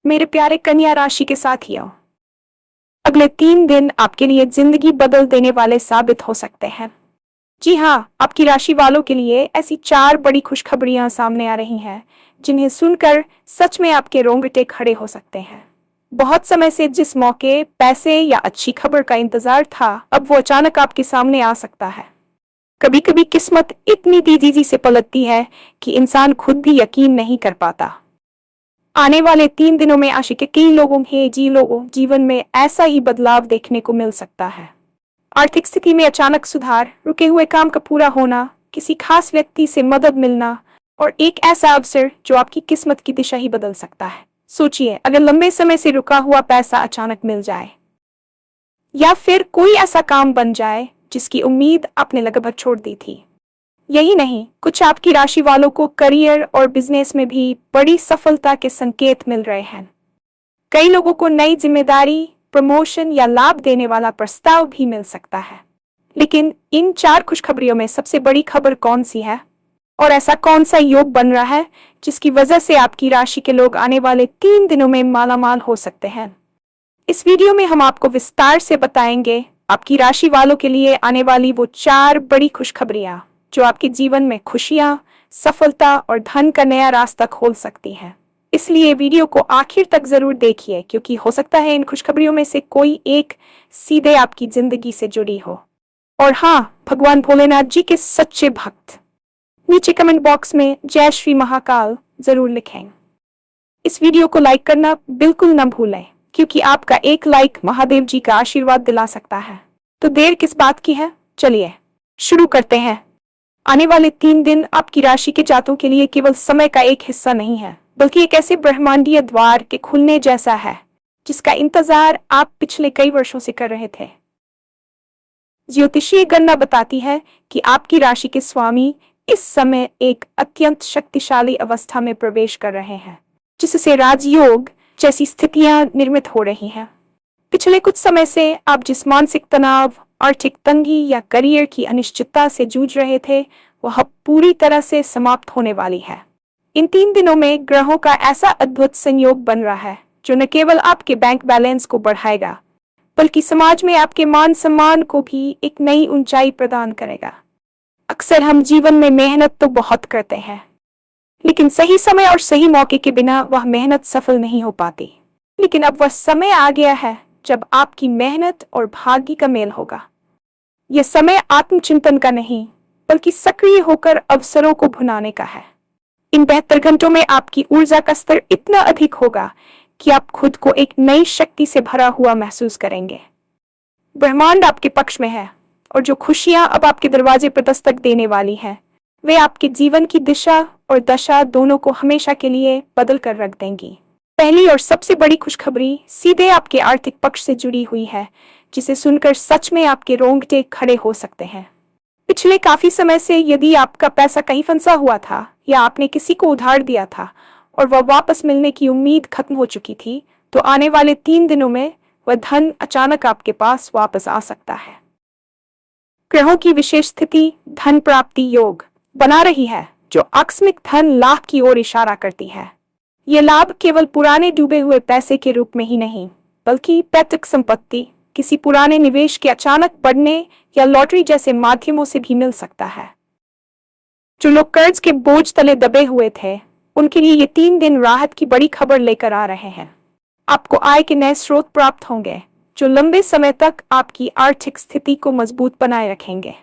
मेरे प्यारे कन्या राशि के साथियों, अगले 3 दिन आपके लिए जिंदगी बदल देने वाले साबित हो सकते हैं। जी हाँ, आपकी राशि वालों के लिए ऐसी 4 बड़ी खुशखबरियां सामने आ रही हैं, जिन्हें सुनकर सच में आपके रोंगटे खड़े हो सकते हैं। बहुत समय से जिस मौके, पैसे या अच्छी खबर का इंतजार था, अब वो अचानक आपके सामने आ सकता है। कभी कभी किस्मत इतनी तेजी से पलटती है कि इंसान खुद भी यकीन नहीं कर पाता। आने वाले 3 दिनों में आशा के कई लोगों के जीवन में ऐसा ही बदलाव देखने को मिल सकता है। आर्थिक स्थिति में अचानक सुधार, रुके हुए काम का पूरा होना, किसी खास व्यक्ति से मदद मिलना और एक ऐसा अवसर जो आपकी किस्मत की दिशा ही बदल सकता है। सोचिए, अगर लंबे समय से रुका हुआ पैसा अचानक मिल जाए, या फिर कोई ऐसा काम बन जाए जिसकी उम्मीद आपने लगभग छोड़ दी थी। यही नहीं, कुछ आपकी राशि वालों को करियर और बिजनेस में भी बड़ी सफलता के संकेत मिल रहे हैं। कई लोगों को नई जिम्मेदारी, प्रमोशन या लाभ देने वाला प्रस्ताव भी मिल सकता है। लेकिन इन 4 खुशखबरियों में सबसे बड़ी खबर कौन सी है, और ऐसा कौन सा योग बन रहा है जिसकी वजह से आपकी राशि के लोग आने वाले 3 दिनों में मालामाल हो सकते हैं? इस वीडियो में हम आपको विस्तार से बताएंगे आपकी राशि वालों के लिए आने वाली वो 4 बड़ी खुशखबरियां जो आपके जीवन में खुशियां, सफलता और धन का नया रास्ता खोल सकती हैं। इसलिए वीडियो को आखिर तक जरूर देखिए, क्योंकि हो सकता है इन खुशखबरियों में से कोई एक सीधे आपकी जिंदगी से जुड़ी हो। और हाँ, भगवान भोलेनाथ जी के सच्चे भक्त नीचे कमेंट बॉक्स में जय श्री महाकाल जरूर लिखें। इस वीडियो को लाइक करना बिल्कुल न भूलें, क्योंकि आपका एक लाइक महादेव जी का आशीर्वाद दिला सकता है। तो देर किस बात की है, चलिए शुरू करते हैं। आने वाले 3 दिन आपकी राशि के जातकों के लिए केवल समय का एक हिस्सा नहीं है, बल्कि एक ऐसे ब्रह्मांडीय द्वार के खुलने जैसा है जिसका इंतजार आप पिछले कई वर्षों से कर रहे थे। ज्योतिषीय गणना बताती है कि आपकी राशि के स्वामी इस समय एक अत्यंत शक्तिशाली अवस्था में प्रवेश कर रहे हैं, जिससे राजयोग जैसी स्थितियां निर्मित हो रही हैं। पिछले कुछ समय से आप जिस मानसिक तनाव, आर्थिक तंगी या करियर की अनिश्चितता से जूझ रहे थे, वह पूरी तरह से समाप्त होने वाली है। इन 3 दिनों में ग्रहों का ऐसा अद्भुत संयोग बन रहा है जो न केवल आपके बैंक बैलेंस को बढ़ाएगा, बल्कि समाज में आपके मान सम्मान को भी एक नई ऊंचाई प्रदान करेगा। अक्सर हम जीवन में मेहनत तो बहुत करते हैं, लेकिन सही समय और सही मौके के बिना वह मेहनत सफल नहीं हो पाती। लेकिन अब वह समय आ गया है जब आपकी मेहनत और भाग्य का मेल होगा। यह समय आत्मचिंतन का नहीं, बल्कि सक्रिय होकर अवसरों को भुनाने का है। इन 72 घंटों में आपकी ऊर्जा का स्तर इतना अधिक होगा कि आप खुद को एक नई शक्ति से भरा हुआ महसूस करेंगे। ब्रह्मांड आपके पक्ष में है, और जो खुशियां अब आपके दरवाजे पर दस्तक देने वाली हैं, वे आपके जीवन की दिशा और दशा दोनों को हमेशा के लिए बदल कर रख देंगी। पहली और सबसे बड़ी खुशखबरी सीधे आपके आर्थिक पक्ष से जुड़ी हुई है, जिसे सुनकर सच में आपके रोंगटे खड़े हो सकते हैं। पिछले काफी समय से यदि आपका पैसा कहीं फंसा हुआ था, या आपने किसी को उधार दिया था और वह वापस मिलने की उम्मीद खत्म हो चुकी थी, तो आने वाले 3 दिनों में वह धन अचानक आपके पास वापस आ सकता है। ग्रहों की विशेष स्थिति धन प्राप्ति योग बना रही है, जो आकस्मिक धन लाभ की ओर इशारा करती है। ये लाभ केवल पुराने डूबे हुए पैसे के रूप में ही नहीं, बल्कि पैतृक संपत्ति, किसी पुराने निवेश के अचानक बढ़ने या लॉटरी जैसे माध्यमों से भी मिल सकता है। जो लोग कर्ज के बोझ तले दबे हुए थे, उनके लिए ये 3 दिन राहत की बड़ी खबर लेकर आ रहे हैं। आपको आय के नए स्रोत प्राप्त होंगे, जो लंबे समय तक आपकी आर्थिक स्थिति को मजबूत बनाए रखेंगे।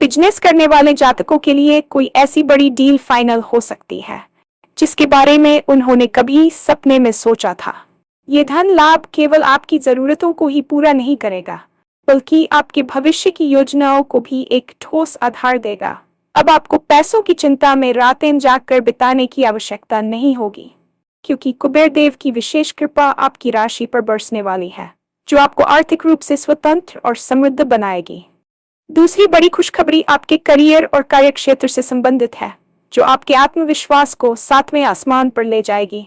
बिजनेस करने वाले जातकों के लिए कोई ऐसी बड़ी डील फाइनल हो सकती है जिसके बारे में उन्होंने कभी सपने में सोचा था। ये धन लाभ केवल आपकी जरूरतों को ही पूरा नहीं करेगा, बल्कि आपके भविष्य की योजनाओं को भी एक ठोस आधार देगा। अब आपको पैसों की चिंता में रातें जागकर बिताने की आवश्यकता नहीं होगी, क्योंकि कुबेर देव की विशेष कृपा आपकी राशि पर बरसने वाली है, जो आपको आर्थिक रूप से स्वतंत्र और समृद्ध बनाएगी। दूसरी बड़ी खुशखबरी आपके करियर और कार्य क्षेत्र से संबंधित है, जो आपके आत्मविश्वास को 7वें आसमान पर ले जाएगी।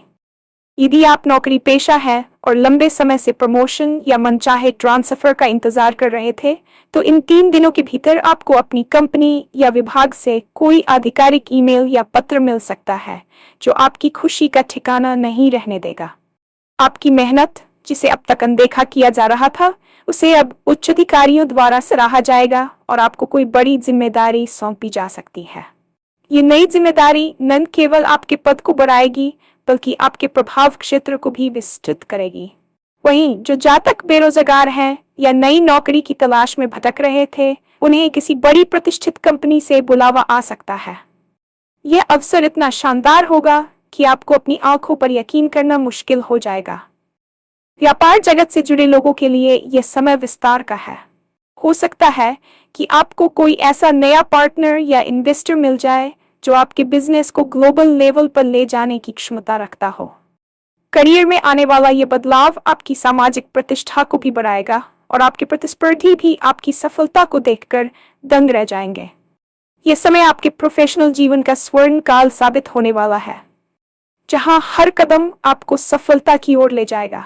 यदि आप नौकरी पेशा हैं और लंबे समय से प्रमोशन या मनचाहे ट्रांसफर का इंतजार कर रहे थे, तो इन 3 दिनों के भीतर आपको अपनी कंपनी या विभाग से कोई आधिकारिक ईमेल या पत्र मिल सकता है, जो आपकी खुशी का ठिकाना नहीं रहने देगा। आपकी मेहनत, जिसे अब तक अनदेखा किया जा रहा था, उसे अब उच्च अधिकारियों द्वारा सराहा जाएगा और आपको कोई बड़ी जिम्मेदारी सौंपी जा सकती है। ये नई जिम्मेदारी न केवल आपके पद को बढ़ाएगी, बल्कि आपके प्रभाव क्षेत्र को भी विस्तृत करेगी। वहीं जो जातक बेरोजगार हैं या नई नौकरी की तलाश में भटक रहे थे, उन्हें किसी बड़ी प्रतिष्ठित कंपनी से बुलावा आ सकता है। यह अवसर इतना शानदार होगा कि आपको अपनी आंखों पर यकीन करना मुश्किल हो जाएगा। व्यापार जगत से जुड़े लोगों के लिए यह समय विस्तार का है। हो सकता है कि आपको कोई ऐसा नया पार्टनर या इन्वेस्टर मिल जाए जो आपके बिजनेस को ग्लोबल लेवल पर ले जाने की क्षमता रखता हो। करियर में आने वाला यह बदलाव आपकी सामाजिक प्रतिष्ठा को भी बढ़ाएगा और आपके प्रतिस्पर्धी भी आपकी सफलता को देखकर दंग रह जाएंगे। यह समय आपके प्रोफेशनल जीवन का स्वर्ण काल साबित होने वाला है, जहां हर कदम आपको सफलता की ओर ले जाएगा।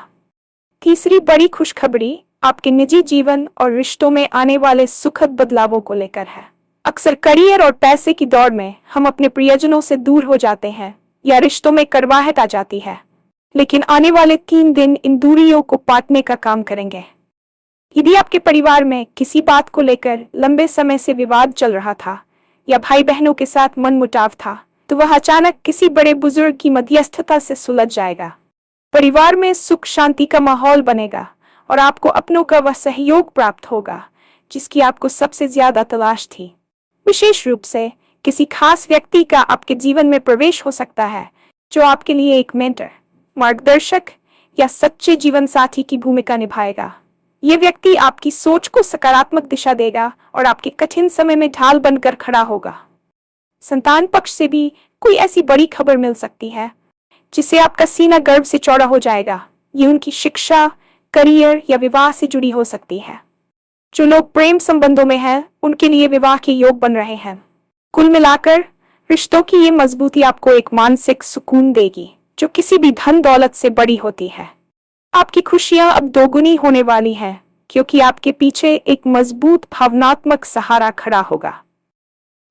तीसरी बड़ी खुशखबरी आपके निजी जीवन और रिश्तों में आने वाले सुखद बदलावों को लेकर है। अक्सर करियर और पैसे की दौड़ में हम अपने प्रियजनों से दूर हो जाते हैं या रिश्तों में कड़वाहट आ जाती है, लेकिन आने वाले 3 दिन इन दूरियों को पाटने का काम करेंगे। यदि आपके परिवार में किसी बात को लेकर लंबे समय से विवाद चल रहा था या भाई बहनों के साथ मनमुटाव था, तो वह अचानक किसी बड़े बुजुर्ग की मध्यस्थता से सुलझ जाएगा। परिवार में सुख शांति का माहौल बनेगा और आपको अपनों का वह सहयोग प्राप्त होगा जिसकी आपको सबसे ज्यादा तलाश थी। विशेष रूप से किसी खास व्यक्ति का आपके जीवन में प्रवेश हो सकता है जो आपके लिए एक मेंटर, मार्गदर्शक या सच्चे जीवन साथी की भूमिका निभाएगा। ये व्यक्ति आपकी सोच को सकारात्मक दिशा देगा और आपके कठिन समय में ढाल बनकर खड़ा होगा। संतान पक्ष से भी कोई ऐसी बड़ी खबर मिल सकती है जिससे आपका सीना गर्व से चौड़ा हो जाएगा। ये उनकी शिक्षा, करियर या विवाह से जुड़ी हो सकती है। जो लोग प्रेम संबंधों में हैं, उनके लिए विवाह के योग बन रहे हैं। कुल मिलाकर रिश्तों की ये मजबूती आपको एक मानसिक सुकून देगी जो किसी भी धन दौलत से बड़ी होती है। आपकी खुशियां अब दोगुनी होने वाली हैं क्योंकि आपके पीछे एक मजबूत भावनात्मक सहारा खड़ा होगा।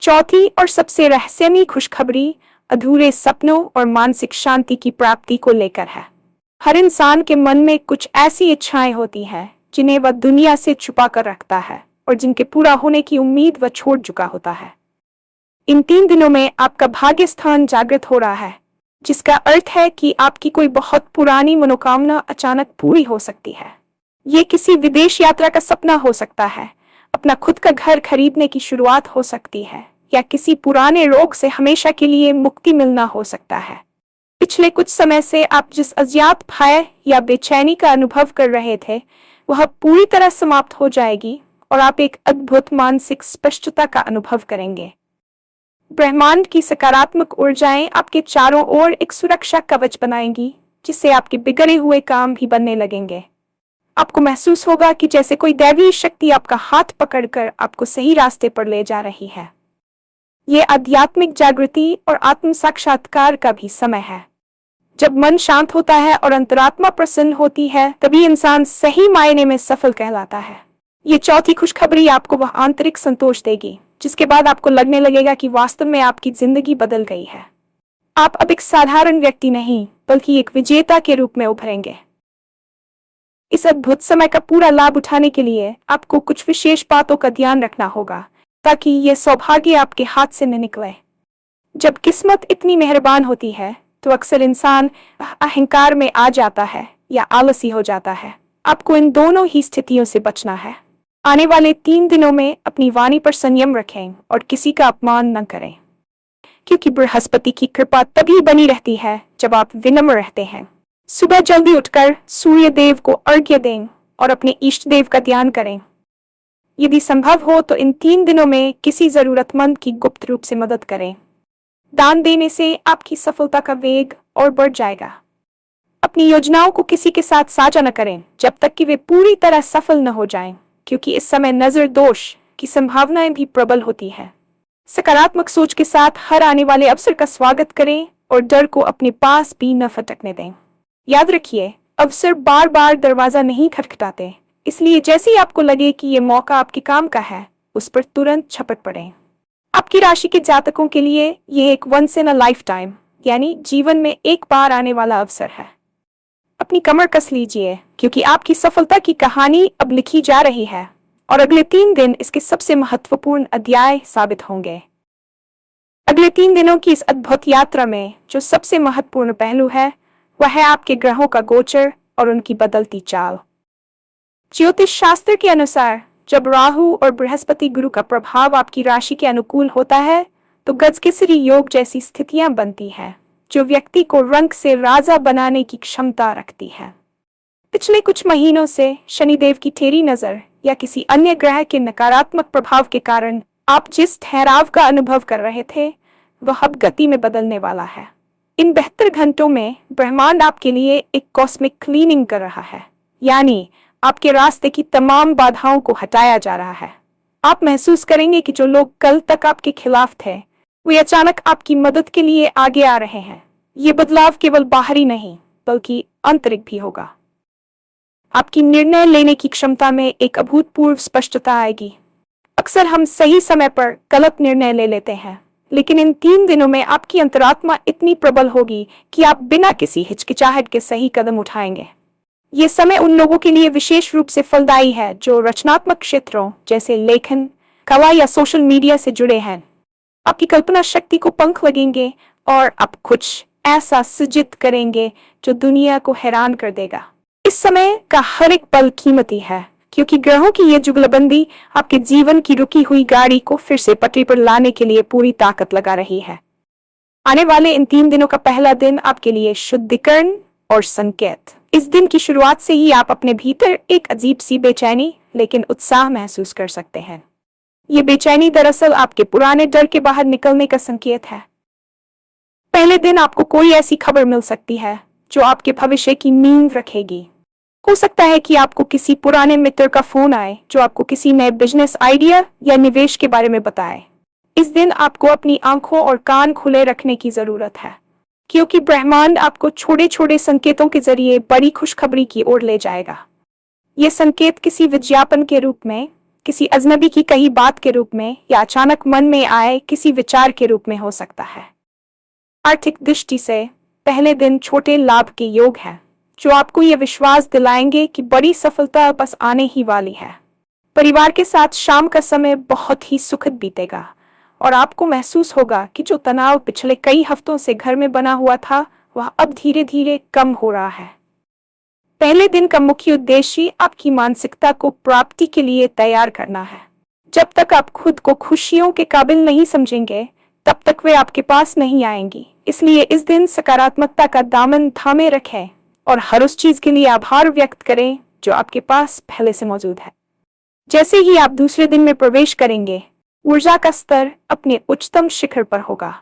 चौथी और सबसे रहस्यमयी खुशखबरी अधूरे सपनों और मानसिक शांति की प्राप्ति को लेकर है। हर इंसान के मन में कुछ ऐसी इच्छाएं होती हैं जिन्हें वह दुनिया से छुपा कर रखता है और जिनके पूरा होने की उम्मीद वह छोड़ चुका होता है। इन 3 दिनों में आपका भाग्य स्थान जागृत हो रहा है, जिसका अर्थ है कि आपकी कोई बहुत पुरानी मनोकामना अचानक पूरी हो सकती है। ये किसी विदेश यात्रा का सपना हो सकता है, अपना खुद का घर खरीदने की शुरुआत हो सकती है, या किसी पुराने रोग से हमेशा के लिए मुक्ति मिलना हो सकता है। पिछले कुछ समय से आप जिस अज्ञात भय या बेचैनी का अनुभव कर रहे थे, वह पूरी तरह समाप्त हो जाएगी और आप एक अद्भुत मानसिक स्पष्टता का अनुभव करेंगे। ब्रह्मांड की सकारात्मक ऊर्जाएं आपके चारों ओर एक सुरक्षा कवच बनाएंगी, जिससे आपके बिगड़े हुए काम भी बनने लगेंगे। आपको महसूस होगा कि जैसे कोई दैवीय शक्ति आपका हाथ पकड़कर आपको सही रास्ते पर ले जा रही है। ये आध्यात्मिक जागृति और आत्म साक्षात्कार का भी समय है। जब मन शांत होता है और अंतरात्मा प्रसन्न होती है, तभी इंसान सही मायने में सफल कहलाता है। ये चौथी खुशखबरी आपको वह आंतरिक संतोष देगी जिसके बाद आपको लगने लगेगा कि वास्तव में आपकी जिंदगी बदल गई है। आप अब एक साधारण व्यक्ति नहीं, बल्कि एक विजेता के रूप में उभरेंगे। इस अद्भुत समय का पूरा लाभ उठाने के लिए आपको कुछ विशेष बातों का ध्यान रखना होगा ताकि ये सौभाग्य आपके हाथ से न निकले। जब किस्मत इतनी मेहरबान होती है तो अक्सर इंसान अहंकार में आ जाता है या आलसी हो जाता है। आपको इन दोनों ही स्थितियों से बचना है। आने वाले 3 दिनों में अपनी वाणी पर संयम रखें और किसी का अपमान न करें, क्योंकि बृहस्पति की कृपा तभी बनी रहती है जब आप विनम्र रहते हैं। सुबह जल्दी उठकर सूर्य देव को अर्घ्य दें और अपने इष्ट देव का ध्यान करें। यदि संभव हो तो इन 3 दिनों में किसी जरूरतमंद की गुप्त रूप से मदद करें। दान देने से आपकी सफलता का वेग और बढ़ जाएगा। अपनी योजनाओं को किसी के साथ साझा न करें जब तक कि वे पूरी तरह सफल न हो जाएं, क्योंकि इस समय नजर दोष की संभावनाएं भी प्रबल होती हैं। सकारात्मक सोच के साथ हर आने वाले अवसर का स्वागत करें और डर को अपने पास भी न फटकने दें। याद रखिए, अवसर बार बार दरवाजा नहीं खटखटाते, इसलिए जैसे ही आपको लगे कि ये मौका आपके काम का है, उस पर तुरंत झपट पड़ें। आपकी राशि के जातकों के लिए ये एक once in a lifetime यानी जीवन में एक बार आने वाला अवसर है। अपनी कमर कस लीजिए, क्योंकि आपकी सफलता की कहानी अब लिखी जा रही है और अगले 3 दिन इसके सबसे महत्वपूर्ण अध्याय साबित होंगे। अगले 3 दिनों की इस अद्भुत यात्रा में जो सबसे महत्वपूर्ण पहलू है वह है आपके ग्रहों का गोचर और उनकी बदलती चाल। ज्योतिष शास्त्र के अनुसार जब राहु और बृहस्पति गुरु का प्रभाव आपकी राशि के अनुकूल होता है तो गजकेसरी योग जैसी स्थितियां बनती हैं, जो व्यक्ति को रंग से राजा बनाने की क्षमता रखती है। पिछले कुछ महीनों से शनिदेव की टेढ़ी नजर या किसी अन्य ग्रह के नकारात्मक प्रभाव के कारण आप जिस ठहराव का अनुभव कर रहे थे वह अब गति में बदलने वाला है। इन 72 घंटों में ब्रह्मांड आपके लिए एक कॉस्मिक क्लीनिंग कर रहा है, यानी आपके रास्ते की तमाम बाधाओं को हटाया जा रहा है। आप महसूस करेंगे कि जो लोग कल तक आपके खिलाफ थे वे अचानक आपकी मदद के लिए आगे आ रहे हैं। ये बदलाव केवल बाहरी नहीं बल्कि आंतरिक भी होगा। आपकी निर्णय लेने की क्षमता में एक अभूतपूर्व स्पष्टता आएगी। अक्सर हम सही समय पर गलत निर्णय ले लेते हैं, लेकिन इन 3 दिनों में आपकी अंतरात्मा इतनी प्रबल होगी कि आप बिना किसी हिचकिचाहट के सही कदम उठाएंगे। ये समय उन लोगों के लिए विशेष रूप से फलदायी है जो रचनात्मक क्षेत्रों जैसे लेखन, कला या सोशल मीडिया से जुड़े हैं। आपकी कल्पना शक्ति को पंख लगेंगे और आप कुछ ऐसा सृजित करेंगे जो दुनिया को हैरान कर देगा। इस समय का हर एक पल कीमती है, क्योंकि ग्रहों की ये जुगलबंदी आपके जीवन की रुकी हुई गाड़ी को फिर से पटरी पर लाने के लिए पूरी ताकत लगा रही है। आने वाले इन 3 दिनों का पहला दिन आपके लिए शुद्धिकरण और संकेत। इस दिन की शुरुआत से ही आप अपने भीतर एक अजीब सी बेचैनी लेकिन उत्साह महसूस कर सकते हैं। ये बेचैनी दरअसल आपके पुराने डर के बाहर निकलने का संकेत है। पहले दिन आपको कोई ऐसी खबर मिल सकती है जो आपके भविष्य की नींव रखेगी। हो सकता है कि आपको किसी पुराने मित्र का फोन आए जो आपको किसी नए बिजनेस आइडिया या निवेश के बारे में बताए। इस दिन आपको अपनी आंखों और कान खुले रखने की जरूरत है, क्योंकि ब्रह्मांड आपको छोटे छोटे संकेतों के जरिए बड़ी खुशखबरी की ओर ले जाएगा। ये संकेत किसी विज्ञापन के रूप में, किसी अजनबी की कही बात के रूप में या अचानक मन में आए किसी विचार के रूप में हो सकता है। आर्थिक दृष्टि से पहले दिन छोटे लाभ के योग है जो आपको यह विश्वास दिलाएंगे कि बड़ी सफलता बस आने ही वाली है। परिवार के साथ शाम का समय बहुत ही सुखद बीतेगा और आपको महसूस होगा कि जो तनाव पिछले कई हफ्तों से घर में बना हुआ था वह अब धीरे धीरे कम हो रहा है। पहले दिन का मुख्य उद्देश्य आपकी मानसिकता को प्राप्ति के लिए तैयार करना है। जब तक आप खुद को खुशियों के काबिल नहीं समझेंगे तब तक वे आपके पास नहीं आएंगी। इसलिए इस दिन सकारात्मकता का दामन थामे रखें और हर उस चीज के लिए आभार व्यक्त करें जो आपके पास पहले से मौजूद है। जैसे ही आप दूसरे दिन में प्रवेश करेंगे, ऊर्जा का स्तर अपने उच्चतम शिखर पर होगा।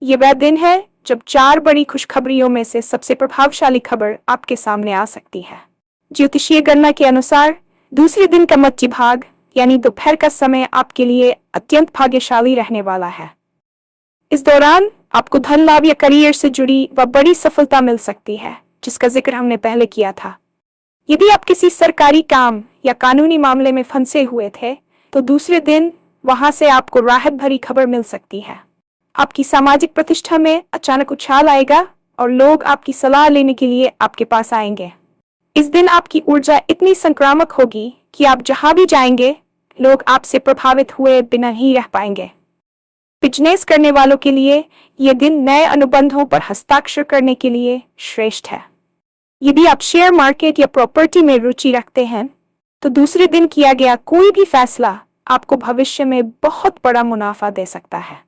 ये वह दिन है जब 4 बड़ी खुशखबरियों में से सबसे प्रभावशाली खबर आपके सामने आ सकती है। ज्योतिषीय गणना के अनुसार दूसरे दिन का मध्य भाग यानी दोपहर का समय आपके लिए अत्यंत भाग्यशाली रहने वाला है। इस दौरान आपको धन लाभ या करियर से जुड़ी वह बड़ी सफलता मिल सकती है जिसका जिक्र हमने पहले किया था। यदि आप किसी सरकारी काम या कानूनी मामले में फंसे हुए थे तो दूसरे दिन वहां से आपको राहत भरी खबर मिल सकती है। आपकी सामाजिक प्रतिष्ठा में अचानक उछाल आएगा और लोग आपकी सलाह लेने के लिए आपके पास आएंगे। इस दिन आपकी ऊर्जा इतनी संक्रामक होगी कि आप जहां भी जाएंगे लोग आपसे प्रभावित हुए बिना ही रह पाएंगे। बिजनेस करने वालों के लिए यह दिन नए अनुबंधों पर हस्ताक्षर करने के लिए श्रेष्ठ है। यदि आप शेयर मार्केट या प्रॉपर्टी में रुचि रखते हैं तो दूसरे दिन किया गया कोई भी फैसला आपको भविष्य में बहुत बड़ा मुनाफा दे सकता है।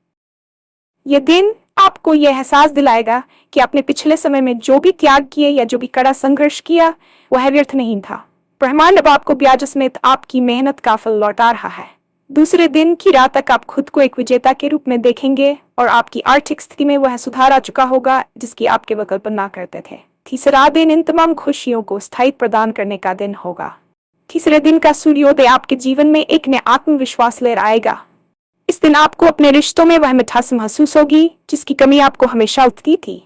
यह दिन आपको यह एहसास दिलाएगा कि आपने पिछले समय में जो भी त्याग किए या जो भी कड़ा संघर्ष किया वह व्यर्थ नहीं था। ब्रह्मांड अब आपको ब्याज समेत आपकी मेहनत का फल लौटा रहा है। दूसरे दिन की रात तक आप खुद को एक विजेता के रूप में देखेंगे और आपकी आर्थिक स्थिति में वह सुधार आ चुका होगा जिसकी आप केवल कल्पना ना करते थे। तीसरा दिन इन तमाम खुशियों को स्थायित्व प्रदान करने का दिन होगा। तीसरे दिन का सूर्योदय आपके जीवन में एक नया आत्मविश्वास लेकर आएगा। इस दिन आपको अपने रिश्तों में वह मिठास महसूस होगी जिसकी कमी आपको हमेशा उठती थी।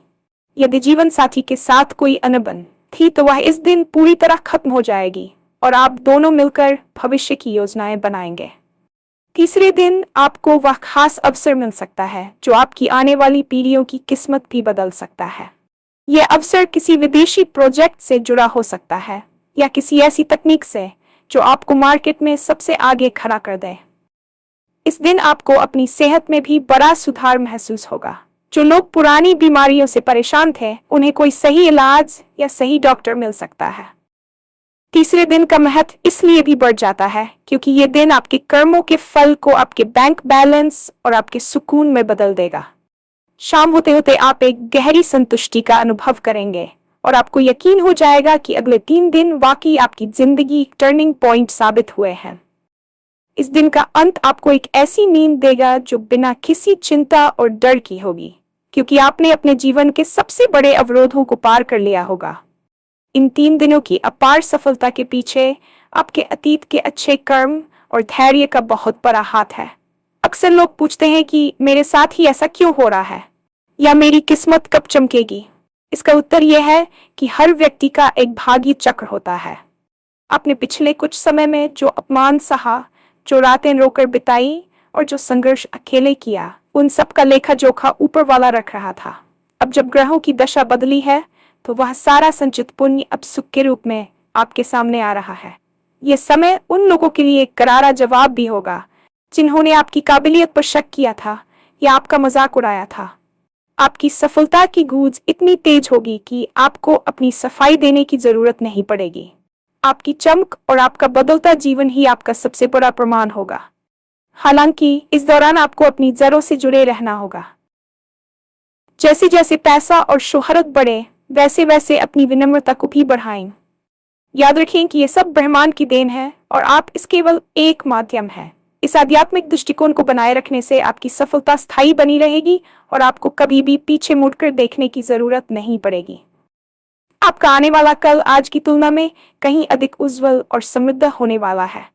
यदि जीवन साथी के साथ कोई अनबन थी तो वह इस दिन पूरी तरह खत्म हो जाएगी और आप दोनों मिलकर भविष्य की योजनाएं बनाएंगे। तीसरे दिन आपको वह खास अवसर मिल सकता है जो आपकी आने वाली पीढ़ियों की किस्मत भी बदल सकता है। यह अवसर किसी विदेशी प्रोजेक्ट से जुड़ा हो सकता है या किसी ऐसी तकनीक से जो आपको मार्केट में सबसे आगे खड़ा कर दे। इस दिन आपको अपनी सेहत में भी बड़ा सुधार महसूस होगा। जो लोग पुरानी बीमारियों से परेशान थे, उन्हें कोई सही इलाज या सही डॉक्टर मिल सकता है। तीसरे दिन का महत्व इसलिए भी बढ़ जाता है क्योंकि ये दिन आपके कर्मों के फल को आपके बैंक बैलेंस और आपके सुकून में बदल देगा। शाम होते होते आप एक गहरी संतुष्टि का अनुभव करेंगे और आपको यकीन हो जाएगा कि अगले 3 दिन वाकई आपकी जिंदगी टर्निंग पॉइंट साबित हुए हैं। इस दिन का अंत आपको एक ऐसी नींद देगा जो बिना किसी चिंता और डर की होगी, क्योंकि आपने अपने जीवन के सबसे बड़े अवरोधों को पार कर लिया होगा। इन 3 दिनों की अपार सफलता के पीछे आपके अतीत के अच्छे कर्म और धैर्य का बहुत बड़ा हाथ है। अक्सर लोग पूछते हैं कि मेरे साथ ही ऐसा क्यों हो रहा है या मेरी किस्मत कब चमकेगी। इसका उत्तर यह है कि हर व्यक्ति का एक भाग्य चक्र होता है। आपने पिछले कुछ समय में जो अपमान सहा, जो रातें रोकर बिताई और जो संघर्ष अकेले किया, उन सब का लेखा जोखा ऊपर वाला रख रहा था। अब जब ग्रहों की दशा बदली है तो वह सारा संचित पुण्य अब सुख के रूप में आपके सामने आ रहा है। यह समय उन लोगों के लिए एक करारा जवाब भी होगा जिन्होंने आपकी काबिलियत पर शक किया था या आपका मजाक उड़ाया था। आपकी सफलता की गूंज इतनी तेज होगी कि आपको अपनी सफाई देने की जरूरत नहीं पड़ेगी। आपकी चमक और आपका बदलता जीवन ही आपका सबसे बड़ा प्रमाण होगा। हालांकि इस दौरान आपको अपनी जड़ों से जुड़े रहना होगा। जैसे जैसे पैसा और शोहरत बढ़े, वैसे वैसे अपनी विनम्रता को भी बढ़ाएं। याद रखें कि यह सब ब्रह्मांड की देन है और आप इस केवल एक माध्यम है। इस आध्यात्मिक दृष्टिकोण को बनाए रखने से आपकी सफलता स्थायी बनी रहेगी और आपको कभी भी पीछे मुड़कर देखने की जरूरत नहीं पड़ेगी। आपका आने वाला कल आज की तुलना में कहीं अधिक उज्जवल और समृद्ध होने वाला है।